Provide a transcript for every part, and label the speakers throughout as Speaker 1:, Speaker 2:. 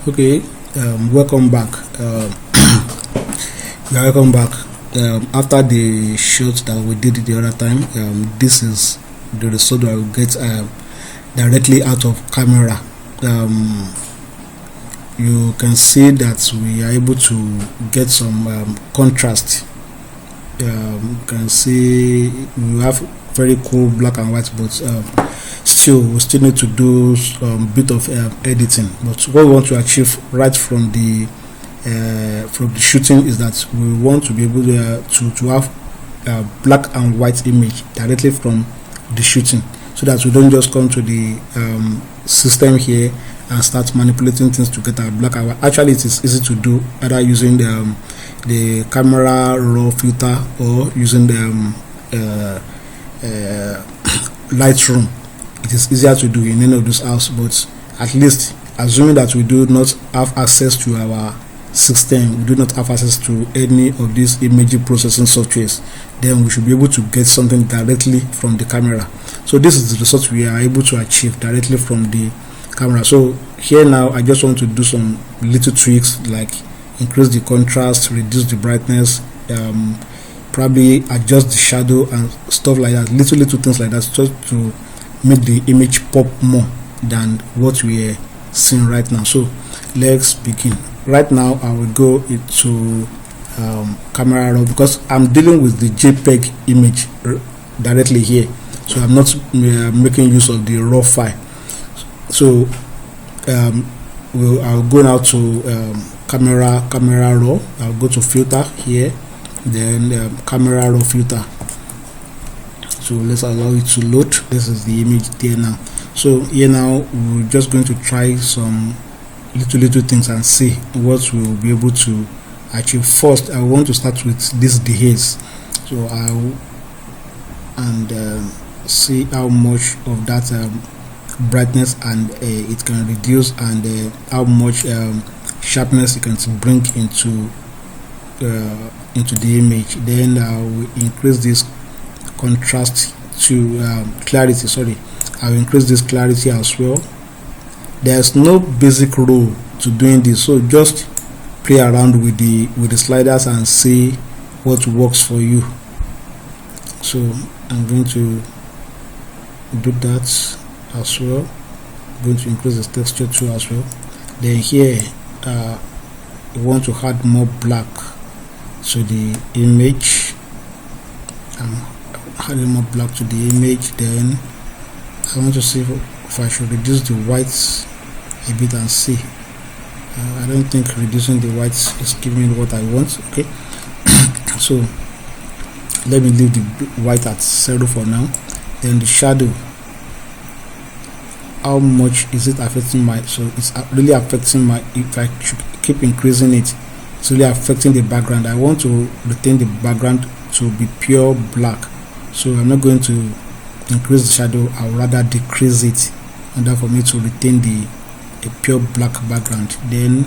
Speaker 1: Okay, welcome back. Welcome back. After the shot that we did the other time, this is the result that I will get directly out of camera. You can see that we are able to get some contrast. You can see we have very cool black and white, but still we still need to do some bit of editing. But what we want to achieve right from the shooting is that we want to be able to have black and white image directly from the shooting, so that we don't just come to the system here and start manipulating things to get our black and white. Actually, it is easy to do either using the camera raw filter or using the Lightroom. It is easier to do in any of those apps, but at least assuming that we do not have access to our system, we do not have access to any of these image processing softwares, then we should be able to get something directly from the camera. So this is the result we are able to achieve directly from the camera. So here now I just want to do some little tweaks, like increase the contrast, reduce the brightness, probably adjust the shadow and stuff like that, little things like that, just to make the image pop more than what we are seeing right now. So let's begin. Right now I will go into camera raw, because I'm dealing with the JPEG image directly here, so I'm not making use of the raw file. So I'll go now to camera raw. I'll go to filter here, then camera raw filter. So let's allow it to load. This is the image there now. So here now we're just going to try some little things and see what we'll be able to achieve. First, I want to start with this dehaze. So I'll see how much of that brightness and it can reduce, and how much sharpness it can bring into the image. Then I will increase this contrast to clarity. Sorry, I will increase this clarity as well. There's no basic rule to doing this, so just play around with the sliders and see what works for you. So I'm going to do that as well. I'm going to increase the texture too as well. Then here we want to add more black to the image. I'm adding more black to the image. Then I want to see if I should reduce the whites a bit and see. I don't think reducing the whites is giving me what I want. Okay, so let me leave the white at 0 for now. Then the shadow, how much is it affecting my, so it's really affecting my, if I keep increasing it, it's really affecting the background. I want to retain the background to be pure black, so I'm not going to increase the shadow. I'll rather decrease it in order for me to retain the pure black background. Then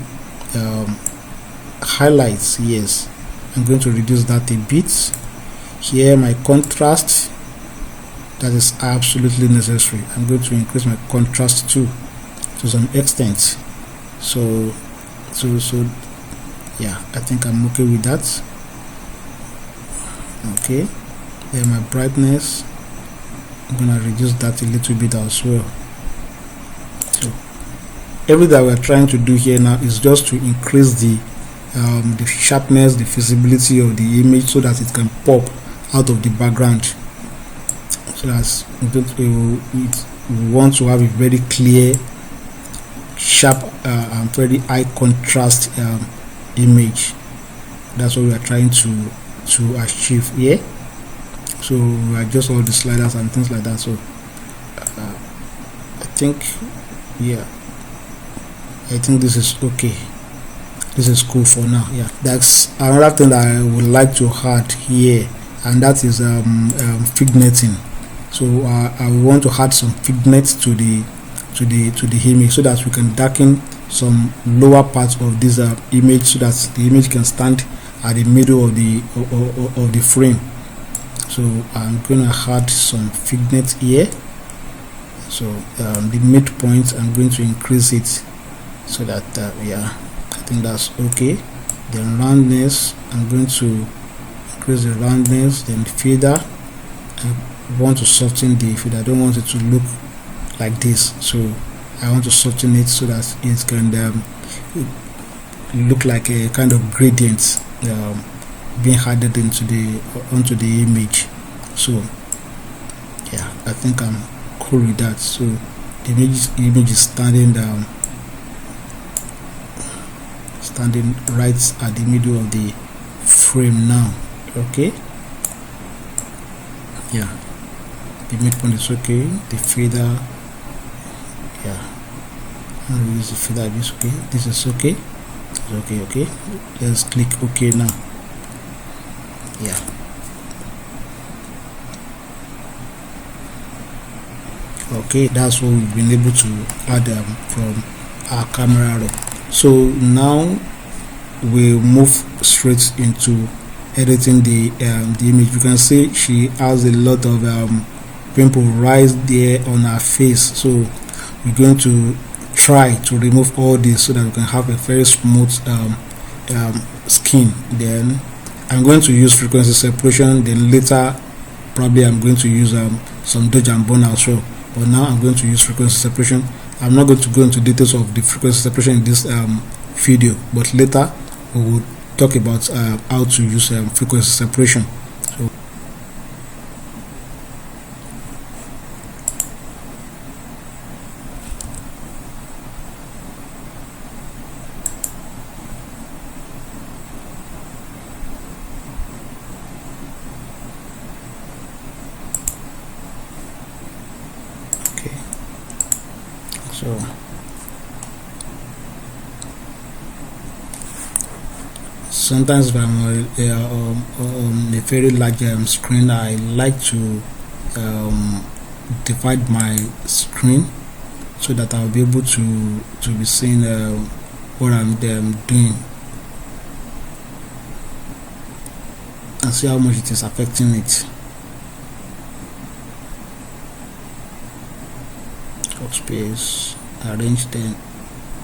Speaker 1: highlights, yes, I'm going to reduce that a bit. Here my contrast, that is absolutely necessary. I'm going to increase my contrast too to some extent. So yeah, I think I'm okay with that. Okay, then my brightness, I'm gonna reduce that a little bit as well. So everything that we're trying to do here now is just to increase the sharpness, the visibility of the image, so that it can pop out of the background. So that's we want to have a very clear, sharp and very high contrast image. That's what we are trying to achieve here. So we adjust all the sliders and things like that. So I think, yeah, I think this is okay. This is cool for now. Yeah, that's another thing that I would like to add here, and that is vignetting. So I want to add some vignette to the image, so that we can darken some lower parts of this image, so that the image can stand at the middle of the frame. So I'm going to add some vignette here. So the midpoint, I'm going to increase it so that yeah, I think that's okay. Then roundness, I'm going to increase the roundness. Then feather, I want to soften the feather. I don't want it to look like this, so I want to soften it so that it can look like a kind of gradient being added onto the image. So yeah, I think I'm cool with that. So the image is standing right at the middle of the frame now. Okay, yeah, the midpoint is okay. The feather, yeah, I'll use the feather. This okay, this is okay. Okay, let's click OK now. Yeah, okay, that's what we've been able to add from our camera roll. So now we'll move straight into editing the image. You can see she has a lot of pimple right there on her face, so we're going to try to remove all this so that we can have a very smooth skin. Then I'm going to use frequency separation, then later probably I'm going to use some dodge and burn as well, but now I'm going to use frequency separation. I'm not going to go into details of the frequency separation in this video, but later we will talk about how to use frequency separation. So okay, so sometimes if I'm on a very large screen, I like to divide my screen so that I'll be able to be seeing what I'm doing and see how much it is affecting it. Workspace, arrange, then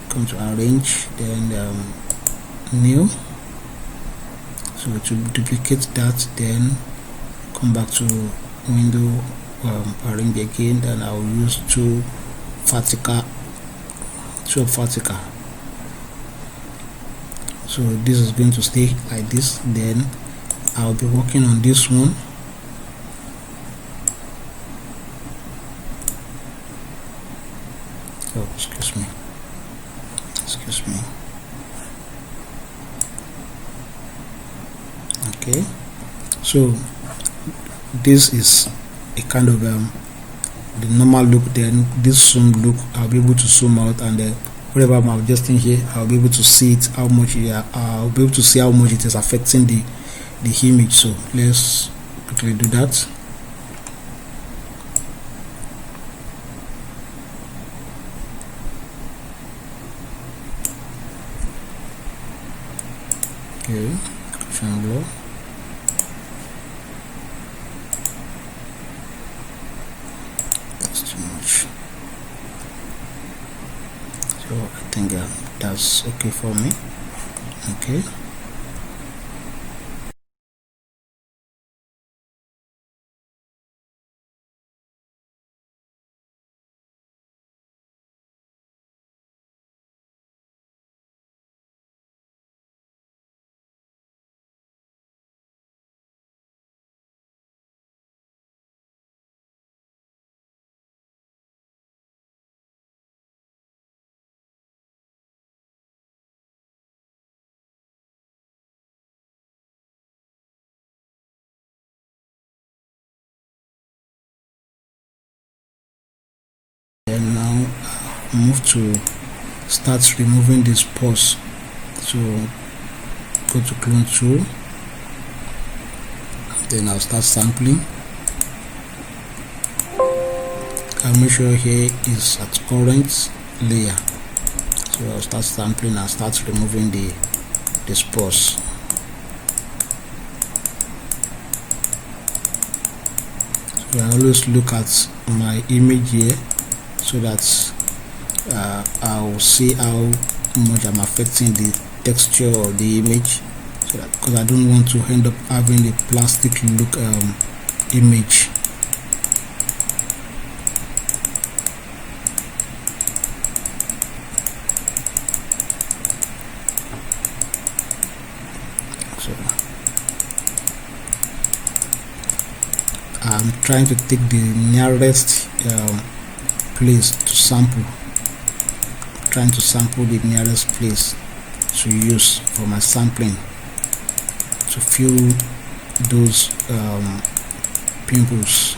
Speaker 1: come to arrange, then new. So to duplicate that, then come back to window, arrange again, then I'll use two vertical. So this is going to stay like this. Then I'll be working on this one. Oh, excuse me. Okay, so this is a kind of the normal look. Then this zoom look, I'll be able to zoom out, and whatever I'm adjusting here, I'll be able to see it, how much I'll be able to see how much it is affecting the image. So let's quickly do that. Okay, cushion blow. That's too much. So I think that's okay for me. Okay. And now move to start removing this pause. So go to clone tool, then I'll start sampling. I'll make sure here is at current layer. So I'll start sampling and start removing this pause. So I always look at my image here so that I'll see how much I'm affecting the texture of the image, so that, because I don't want to end up having a plastic look image. So I'm trying to take the nearest place to sample, trying to sample the nearest place to use for my sampling to fill those pimples.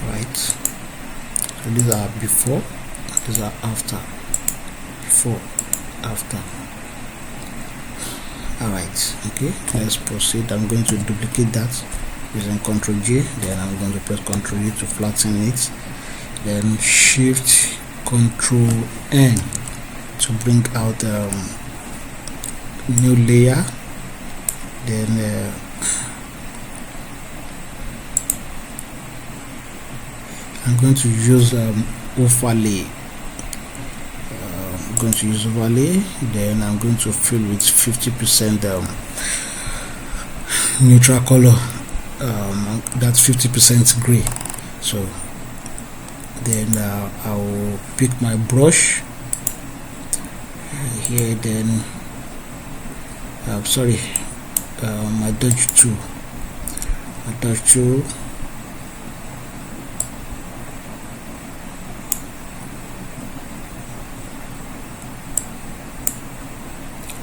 Speaker 1: Right, so these are before, these are after, before, after. Alright, okay, let's proceed. I'm going to duplicate that using Ctrl J, then I'm going to press Ctrl E to flatten it, then Shift Ctrl N to bring out new layer, then I'm going to use overlay. I'm going to use overlay, then I'm going to fill with 50% neutral color, that's 50% gray. So then I will pick my brush here, then sorry, my dodge tool,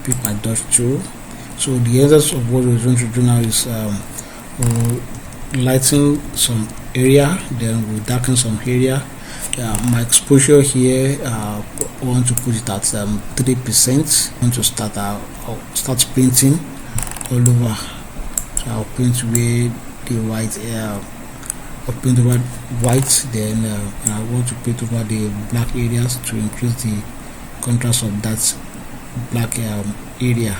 Speaker 1: pick my dodge tool. So the essence of what we're going to do now is we'll lighten some area, then we'll darken some area. My exposure here, I want to put it at 3%. I want to start painting all over. So I'll paint where the white I'll paint over white, then I want to paint over the black areas to increase the contrast of that black area.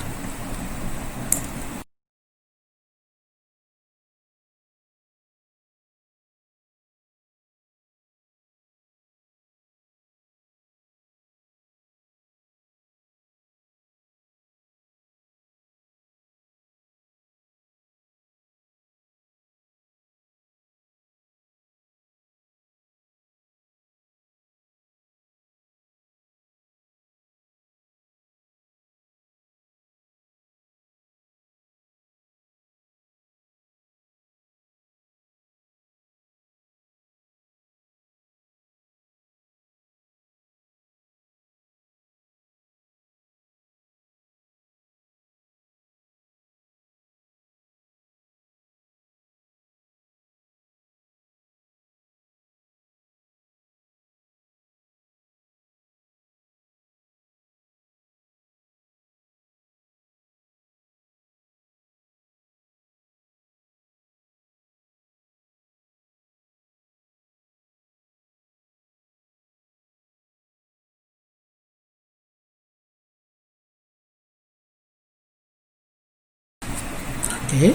Speaker 1: Okay,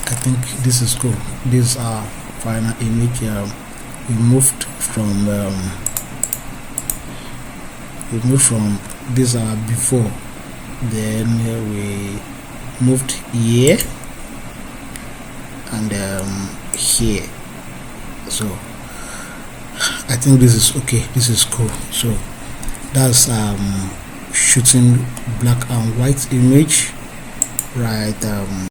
Speaker 1: I think this is cool. This is our final image. We moved from this before, then we moved here and here. So I think this is okay. This is cool. So that's shooting black and white image, right?